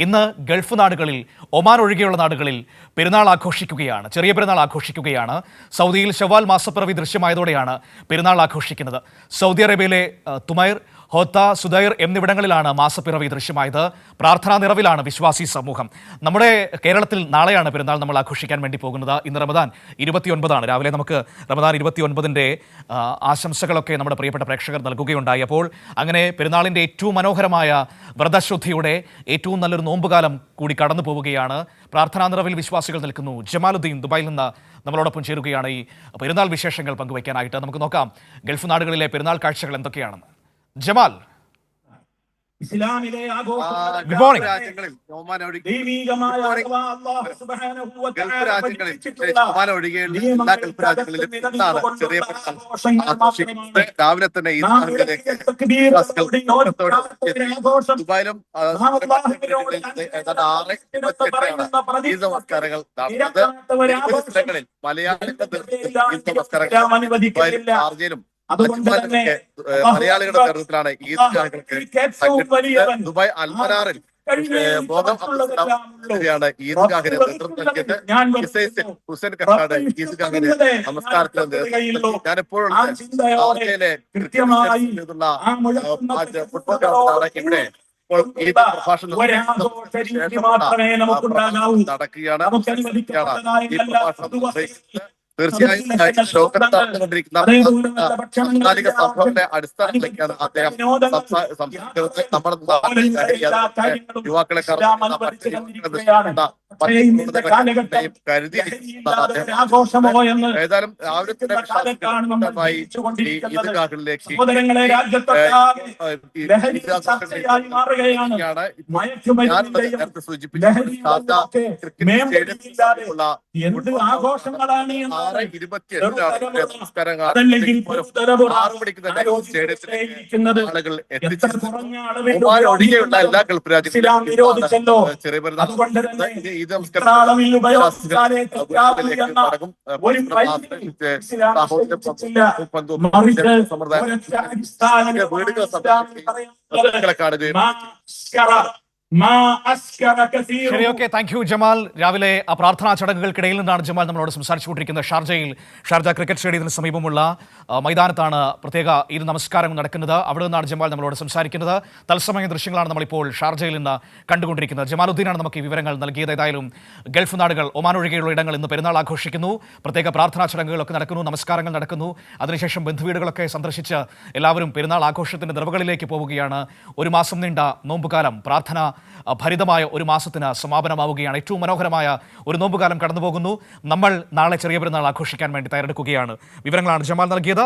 ഇന്ന് ഗൾഫ് നാടുകളിൽ, ഒമാൻ ഒഴികെയുള്ള നാടുകളിൽ പെരുന്നാൾ ആഘോഷിക്കുകയാണ്, ചെറിയ പെരുന്നാൾ ആഘോഷിക്കുകയാണ്. സൗദിയിൽ ശവ്വാൽ മാസപ്പിറവി ദൃശ്യമായതോടെയാണ് പെരുന്നാൾ ആഘോഷിക്കുന്നത്. സൗദി അറേബ്യയിലെ തുമൈർ, ഹോത്ത, സുദൈർ എന്നിവിടങ്ങളിലാണ് മാസപ്പിറവി ദൃശ്യമായത്. പ്രാർത്ഥനാ നിറവിലാണ് വിശ്വാസി സമൂഹം. നമ്മുടെ കേരളത്തിൽ നാളെയാണ് പെരുന്നാൾ നമ്മൾ ആഘോഷിക്കാൻ വേണ്ടി പോകുന്നത്. ഇന്ന് റമദാൻ 29 രാവിലെ നമുക്ക് റമദാൻ 29 ആശംസകളൊക്കെ നമ്മുടെ പ്രിയപ്പെട്ട പ്രേക്ഷകർ നൽകുകയുണ്ടായി. അപ്പോൾ അങ്ങനെ പെരുന്നാളിൻ്റെ ഏറ്റവും മനോഹരമായ വ്രതശുദ്ധിയുടെ ഏറ്റവും നല്ലൊരു നോമ്പുകാലം കൂടി കടന്നു പോവുകയാണ്. പ്രാർത്ഥനാ നിറവിൽ വിശ്വാസികൾ നിൽക്കുന്നു. ജമാലുദ്ദീൻ ദുബായിൽ നിന്ന് നമ്മളോടൊപ്പം ചേരുകയാണ് ഈ പെരുന്നാൾ വിശേഷങ്ങൾ പങ്കുവയ്ക്കാനായിട്ട്. നമുക്ക് നോക്കാം ഗൾഫ് നാടുകളിലെ പെരുന്നാൾ കാഴ്ചകൾ എന്തൊക്കെയാണെന്ന്. ജമാൽ, ഇസ്ലാമിലെ ഗുഡ് മോർണിംഗ്. രാജ്യങ്ങളിൽ ചെറിയ രാവിലെ തന്നെ ദുബായിലും ഈദ് നമസ്കാരങ്ങൾ നടന്നത്. മലയാളികളുടെ നമസ്കാരങ്ങൾ ഷാർജയിലും മലയാളികളുടെ നേതൃത്വത്തിലാണ് ഈദ്ഗാഹുകൾക്ക് ദുബായ് അൽമനാറിൽ ാണ് ഈദ്ഗാഹിന് നേതൃത്വം നൽകിയത്. ഹുസൈൻ കക്കാട് ഈദ്ഗാഹിന് നമസ്കാരത്തിൽ ഞാനിപ്പോഴും ഫുട്ബോൾ ഗ്രൗണ്ടാണ് ഇവിടെ. ഇപ്പോൾ ഈ പ്രഭാഷണം നടക്കുകയാണ്. ഈ പ്രഭാഷണം തീർച്ചയായും ലോകത്ത് നടന്നുകൊണ്ടിരിക്കുന്ന സാംസ്കാരിക സംഭവങ്ങളുടെ അടിസ്ഥാനത്തിലേക്കാണ് അദ്ദേഹം സംസ്കൃതത്തിൽ നമ്മുടെ യുവാക്കളെ കരുതി. ഏതായാലും നേരത്തെ സൂചിപ്പിച്ച 6:28 ആളുകൾ ഒഴികെയുള്ള എല്ലാ ഗൾഫ് രാജ്യങ്ങളിലും ചെറിയ വീടുകൾ കാണുകയും ശരി, ഓക്കെ, താങ്ക് യു ജമാൽ. രാവിലെ ആ പ്രാർത്ഥനാ ചടങ്ങുകൾക്കിടയിൽ നിന്നാണ് ജമാൽ നമ്മളോട് സംസാരിച്ചുകൊണ്ടിരിക്കുന്നത്. ഷാർജ ക്രിക്കറ്റ് സ്റ്റേഡിയത്തിന് സമീപമുള്ള മൈതാനത്താണ് പ്രത്യേക ഈദ് നമസ്കാരം നടക്കുന്നത്. അവിടെ നിന്നാണ് ജമാൽ നമ്മളോട് സംസാരിക്കുന്നത്. തത്സമയ ദൃശ്യങ്ങളാണ് നമ്മളിപ്പോൾ ഷാർജയിൽ നിന്ന് കണ്ടുകൊണ്ടിരിക്കുന്നത്. ജമാലുദ്ദീനാണ് നമുക്ക് ഈ വിവരങ്ങൾ നൽകിയത്. ഏതായാലും ഗൾഫ് നാടുകൾ, ഒമാൻ ഒഴികെയുള്ള ഇടങ്ങൾ ഇന്ന് പെരുന്നാൾ ആഘോഷിക്കുന്നു. പ്രത്യേക പ്രാർത്ഥനാ ചടങ്ങുകളൊക്കെ നടക്കുന്നു, നമസ്കാരങ്ങൾ നടക്കുന്നു. അതിനുശേഷം ബന്ധുവീടുകളൊക്കെ സന്ദർശിച്ച് എല്ലാവരും പെരുന്നാൾ ആഘോഷത്തിൻ്റെ നിറവുകളിലേക്ക് പോവുകയാണ്. ഒരു മാസം നീണ്ട നോമ്പുകാലം, പ്രാർത്ഥന ഭരിതമായ ഒരു മാസത്തിന് സമാപനമാവുകയാണ്. ഏറ്റവും മനോഹരമായ ഒരു നോമ്പുകാലം കടന്നു പോകുന്നു. നമ്മൾ നാളെ ചെറിയ പെരുന്നാൾ ആഘോഷിക്കാൻ വേണ്ടി തയ്യാറെടുക്കുകയാണ്. വിവരങ്ങളാണ് ജമാൽ നൽകിയത്.